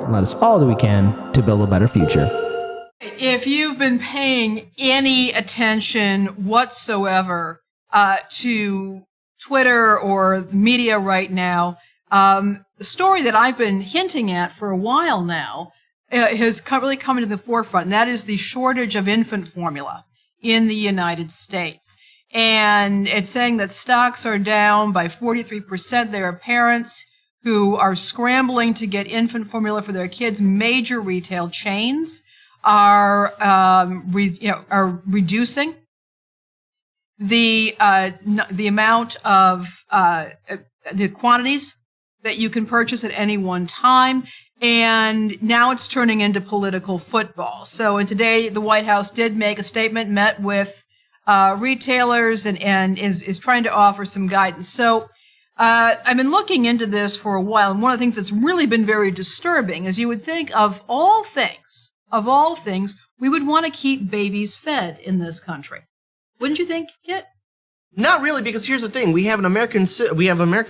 and let us all do we can to build a better future. If you've been paying any attention whatsoever to Twitter or media right now, the story that I've been hinting at for a while now has really come into the forefront, and that is the shortage of infant formula in the United States. And it's saying that stocks are down by 43%. There are parents who are scrambling to get infant formula for their kids. Major retail chains are reducing the amount of the quantities that you can purchase at any one time. And now it's turning into political football. So, and today the White House did make a statement, met with retailers, and is trying to offer some guidance. So, I've been looking into this for a while, and one of the things that's really been very disturbing is you would think of all things, we would want to keep babies fed in this country. Wouldn't you think, Kit? Not really, because here's the thing: we have an American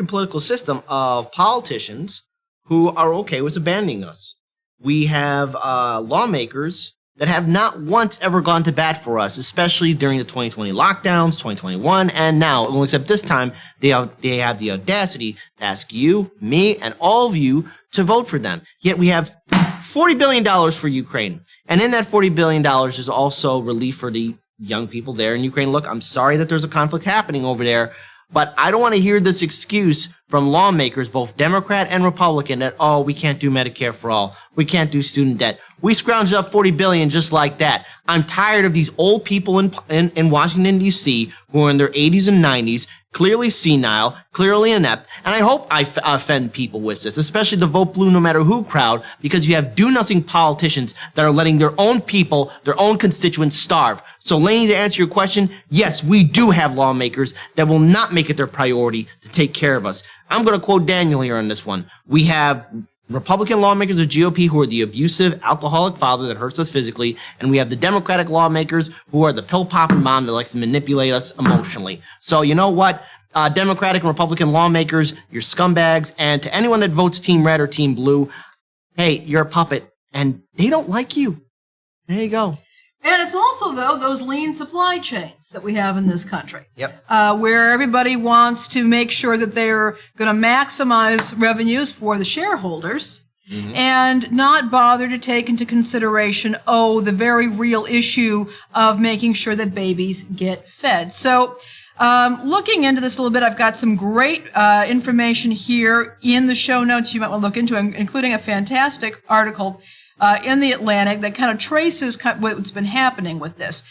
political system of politicians who are okay with abandoning us. We have lawmakers that have not once ever gone to bat for us, especially during the 2020 lockdowns, 2021, and now. Well, except this time, they have the audacity to ask you, me, and all of you to vote for them. Yet we have $40 billion for Ukraine. And in that $40 billion is also relief for the young people there in Ukraine. Look, I'm sorry that there's a conflict happening over there, but I don't want to hear this excuse from lawmakers, both Democrat and Republican, that, oh, we can't do Medicare for all. We can't do student debt. We scrounged up $40 billion just like that. I'm tired of these old people in Washington, D.C. who are in their 80s and 90s, clearly senile, clearly inept, and I hope I offend people with this, especially the vote blue no matter who crowd, because you have do-nothing politicians that are letting their own people, their own constituents starve. So, Lainey, to answer your question, yes, we do have lawmakers that will not make it their priority to take care of us. I'm going to quote Daniel here on this one. We have Republican lawmakers of GOP who are the abusive, alcoholic father that hurts us physically, and we have the Democratic lawmakers who are the pill-popping mom that likes to manipulate us emotionally. So you know what? Democratic and Republican lawmakers, you're scumbags, and to anyone that votes Team Red or Team Blue, hey, you're a puppet, and they don't like you. There you go. And it's also, though, those lean supply chains that we have in this country. Yep. Where everybody wants to make sure that they're going to maximize revenues for the shareholders and not bother to take into consideration, the very real issue of making sure that babies get fed. So, looking into this a little bit, I've got some great information here in the show notes you might want to look into, including a fantastic article in the Atlantic that kind of traces what's been happening with this.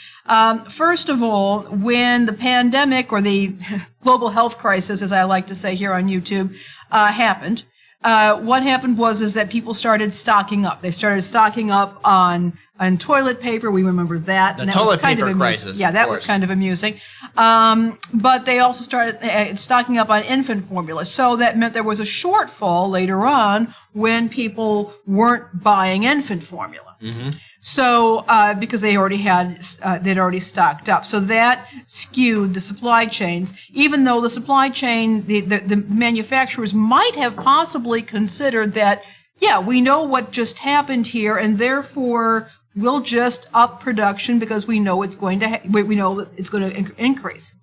First of all, when the pandemic, or the global health crisis, as I like to say here on YouTube, happened, what happened is that people started stocking up. They started stocking up on toilet paper. We remember that. The toilet paper crisis. Yeah, that was kind of amusing. But they also started stocking up on infant formula. So that meant there was a shortfall later on when people weren't buying infant formula. So, because they'd already stocked up. So that skewed the supply chains, even though the supply chain, the manufacturers might have possibly considered that, yeah, we know what just happened here, and therefore we'll just up production because we know it's going to, we know that it's going to increase.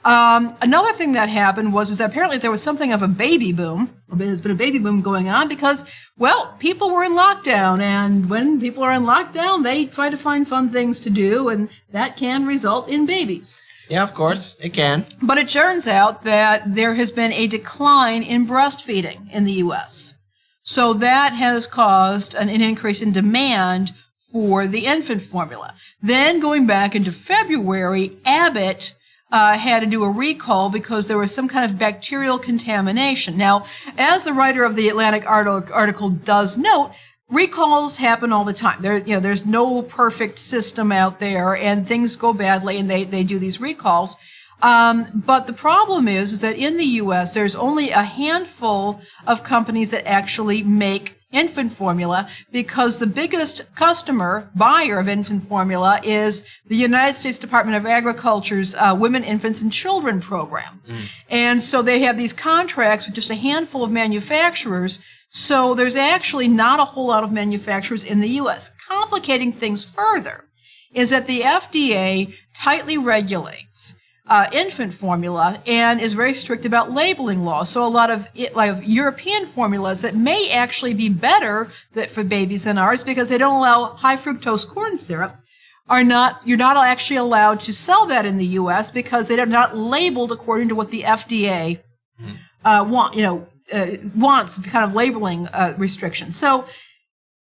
Another thing that happened is that apparently there was something of a baby boom. There's been a baby boom going on because, well, people were in lockdown, and when people are in lockdown, they try to find fun things to do, and that can result in babies. Yeah, of course, it can. But it turns out that there has been a decline in breastfeeding in the U.S. So that has caused an increase in demand for the infant formula. Then going back into February, Abbott had to do a recall because there was some kind of bacterial contamination. Now, as the writer of the Atlantic article does note, recalls happen all the time. There's no perfect system out there, and things go badly, and they do these recalls. But the problem is that in the U.S., there's only a handful of companies that actually make infant formula, because the biggest buyer of infant formula is the United States Department of Agriculture's Women, Infants, and Children program. And so they have these contracts with just a handful of manufacturers So there's actually not a whole lot of manufacturers in the U.S. Complicating things further is that the FDA tightly regulates infant formula and is very strict about labeling laws. So a lot of European formulas that may actually be better for babies than ours because they don't allow high fructose corn syrup you're not actually allowed to sell that in the U.S. because they're not labeled according to what the FDA wants, the kind of labeling restrictions. So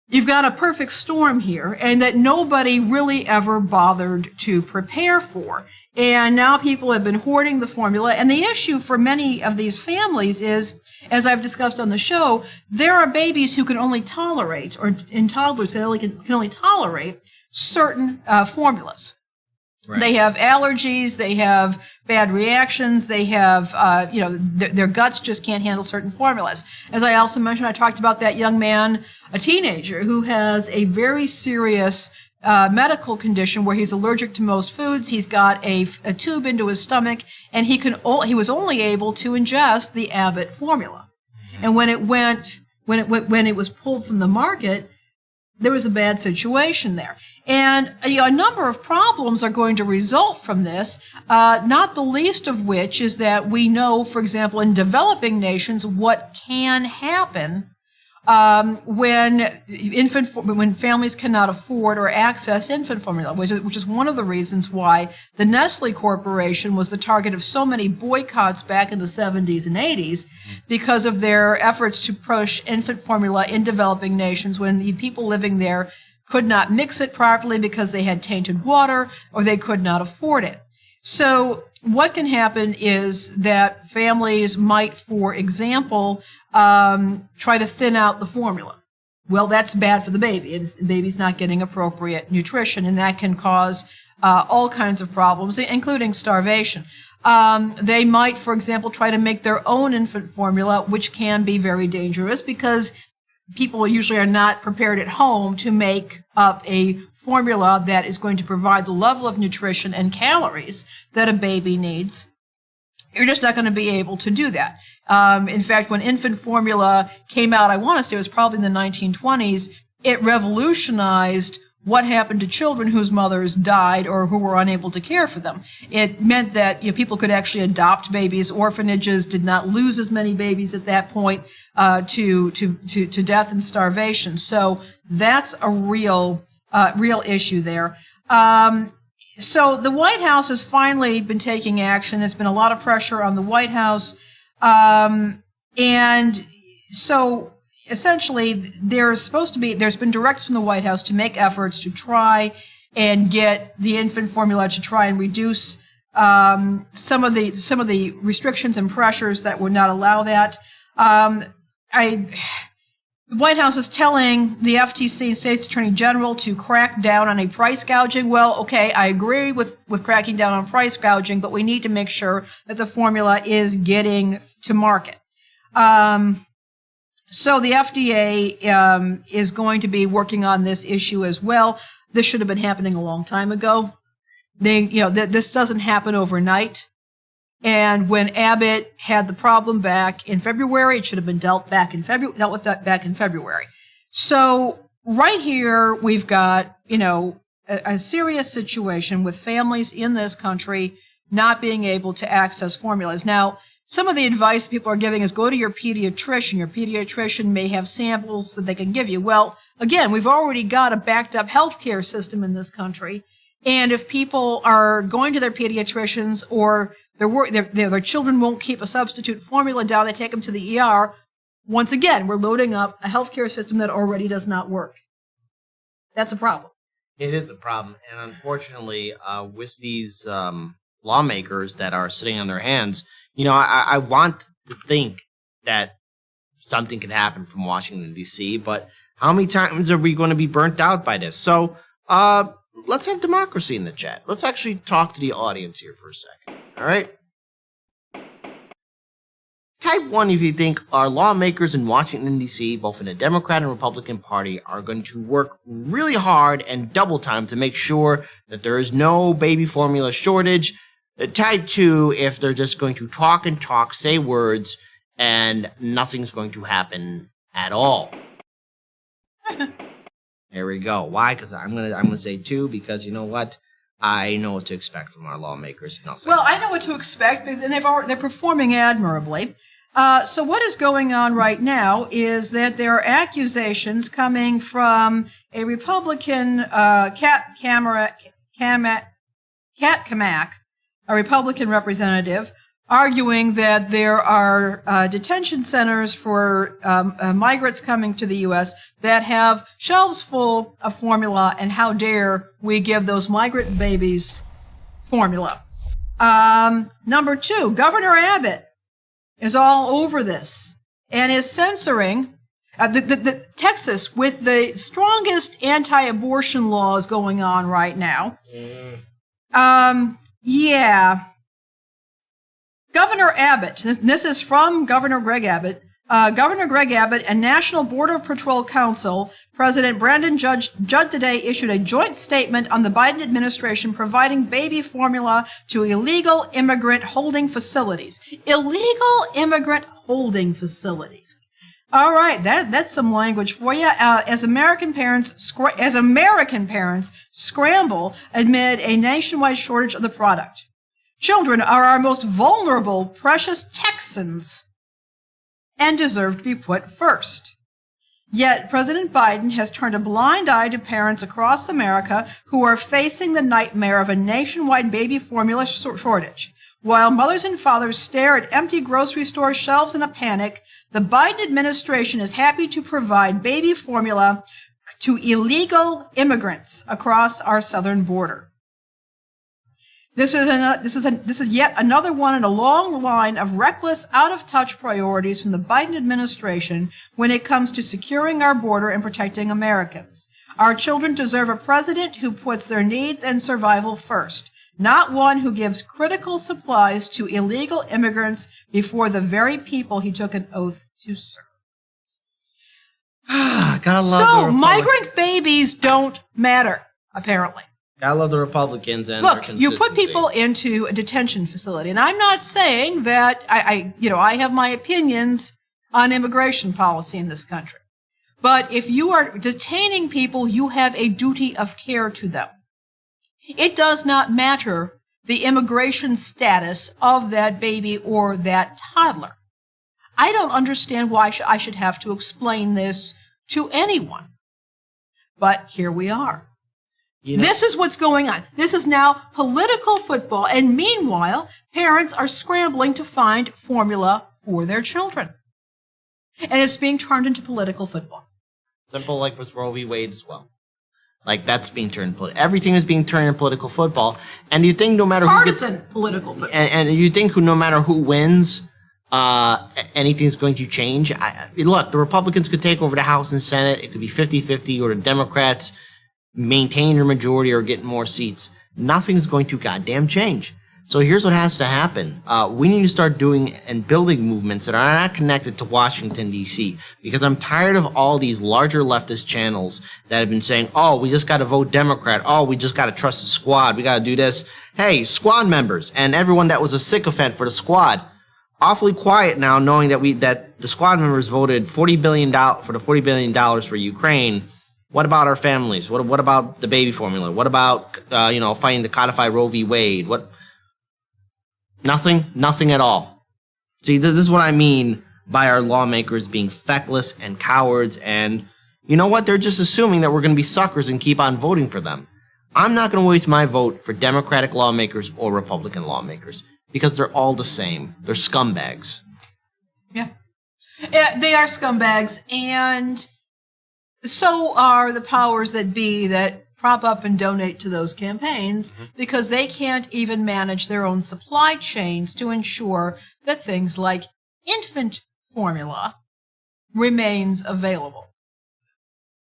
you've got a perfect storm here, and that nobody really ever bothered to prepare for. And now people have been hoarding the formula. And the issue for many of these families is, as I've discussed on the show, there are babies who can only tolerate, or in toddlers can only tolerate certain formulas. Right. They have allergies, they have bad reactions, they have, their guts just can't handle certain formulas. As I also mentioned, I talked about that young man, a teenager, who has a very serious medical condition where he's allergic to most foods. He's got a tube into his stomach, and he was only able to ingest the Abbott formula. And when it was pulled from the market, there was a bad situation there. And a number of problems are going to result from this, not the least of which is that we know, for example, in developing nations, what can happen when families cannot afford or access infant formula, which is one of the reasons why the Nestle Corporation was the target of so many boycotts back in the 70s and 80s because of their efforts to push infant formula in developing nations when the people living there could not mix it properly because they had tainted water or they could not afford it. So what can happen is that families might, for example, try to thin out the formula. Well, that's bad for the baby. The baby's not getting appropriate nutrition, and that can cause all kinds of problems, including starvation. They might, for example, try to make their own infant formula, which can be very dangerous because people usually are not prepared at home to make up a formula that is going to provide the level of nutrition and calories that a baby needs. You're just not going to be able to do that. In fact, when infant formula came out, I want to say it was probably in the 1920s, it revolutionized what happened to children whose mothers died or who were unable to care for them. It meant that people could actually adopt babies. Orphanages did not lose as many babies at that point to death and starvation. So that's a real issue there. So the White House has finally been taking action. There's been a lot of pressure on the White House. And so essentially there's been directives from the White House to make efforts to try and get the infant formula to try and reduce some of the restrictions and pressures that would not allow that. The White House is telling the FTC and State's Attorney General to crack down on a price gouging. Well, okay, I agree with cracking down on price gouging, but we need to make sure that the formula is getting to market. So the FDA is going to be working on this issue as well. This should have been happening a long time ago. This doesn't happen overnight. And when Abbott had the problem back in February, it should have been dealt with that back in February. So right here, we've got, a serious situation with families in this country not being able to access formulas. Now, some of the advice people are giving is go to your pediatrician. Your pediatrician may have samples that they can give you. Well, again, we've already got a backed up healthcare system in this country. And if people are going to their pediatricians or their children won't keep a substitute formula down, they take them to the ER. Once again, we're loading up a healthcare system that already does not work. That's a problem. It is a problem. And unfortunately, with these lawmakers that are sitting on their hands, I want to think that something can happen from Washington, D.C., but how many times are we going to be burnt out by this? So, let's have democracy in the chat. Let's actually talk to the audience here for a second. All right? Type 1 if you think our lawmakers in Washington, D.C., both in the Democrat and Republican Party, are going to work really hard and double time to make sure that there is no baby formula shortage. Type 2 if they're just going to talk and talk, say words, and nothing's going to happen at all. There we go. Why? Because I'm gonna say 2 because you know what? I know what to expect from our lawmakers. And I'll say Well, I know what to expect, but they're performing admirably. So what is going on right now is that there are accusations coming from a Republican, Kat Kamak, a Republican representative, arguing that there are detention centers for migrants coming to the U.S. that have shelves full of formula, and how dare we give those migrant babies formula. Number 2, Governor Abbott is all over this and is censoring the Texas with the strongest anti-abortion laws going on right now. Governor Abbott, this is from Governor Greg Abbott. Governor Greg Abbott and National Border Patrol Council President Brandon Judd today issued a joint statement on the Biden administration providing baby formula to illegal immigrant holding facilities. Illegal immigrant holding facilities. All right, that's some language for you. As American parents scramble amid a nationwide shortage of the product. Children are our most vulnerable, precious Texans and deserve to be put first. Yet President Biden has turned a blind eye to parents across America who are facing the nightmare of a nationwide baby formula shortage. While mothers and fathers stare at empty grocery store shelves in a panic, the Biden administration is happy to provide baby formula to illegal immigrants across our southern border. This is yet another one in a long line of reckless, out-of-touch priorities from the Biden administration when it comes to securing our border and protecting Americans. Our children deserve a president who puts their needs and survival first, not one who gives critical supplies to illegal immigrants before the very people he took an oath to serve. So, migrant babies don't matter, apparently. I love the Republicans and look, their you put consistency. people into a detention facility, and I'm not saying that I have my opinions on immigration policy in this country. But if you are detaining people, you have a duty of care to them. It does not matter the immigration status of that baby or that toddler. I don't understand why I should have to explain this to anyone. But here we are. This is what's going on. This is now political football. And meanwhile, parents are scrambling to find formula for their children. And it's being turned into political football. Simple like with Roe v. Wade as well. Like that's being turned political. Everything is being turned into political football. And you think no matter partisan political football. And you think no matter who wins, anything's going to change. Look, the Republicans could take over the House and Senate. It could be 50-50, or the Democrats maintain their majority or get more seats. Nothing's going to goddamn change. So here's what has to happen. We need to start doing and building movements that are not connected to Washington, D.C. Because I'm tired of all these larger leftist channels that have been saying, oh, we just got to vote Democrat. Oh, we just got to trust the squad. We got to do this. Hey, squad members and everyone that was a sycophant for the squad, awfully quiet now knowing that the squad members voted $40 billion for the $40 billion for Ukraine. What about our families? What about the baby formula? What about, fighting to codify Roe v. Wade? Nothing at all. See, this is what I mean by our lawmakers being feckless and cowards, and you know what? They're just assuming that we're going to be suckers and keep on voting for them. I'm not going to waste my vote for Democratic lawmakers or Republican lawmakers because they're all the same. They're scumbags. Yeah, they are scumbags, and so are the powers that be that prop up and donate to those campaigns because they can't even manage their own supply chains to ensure that things like infant formula remains available.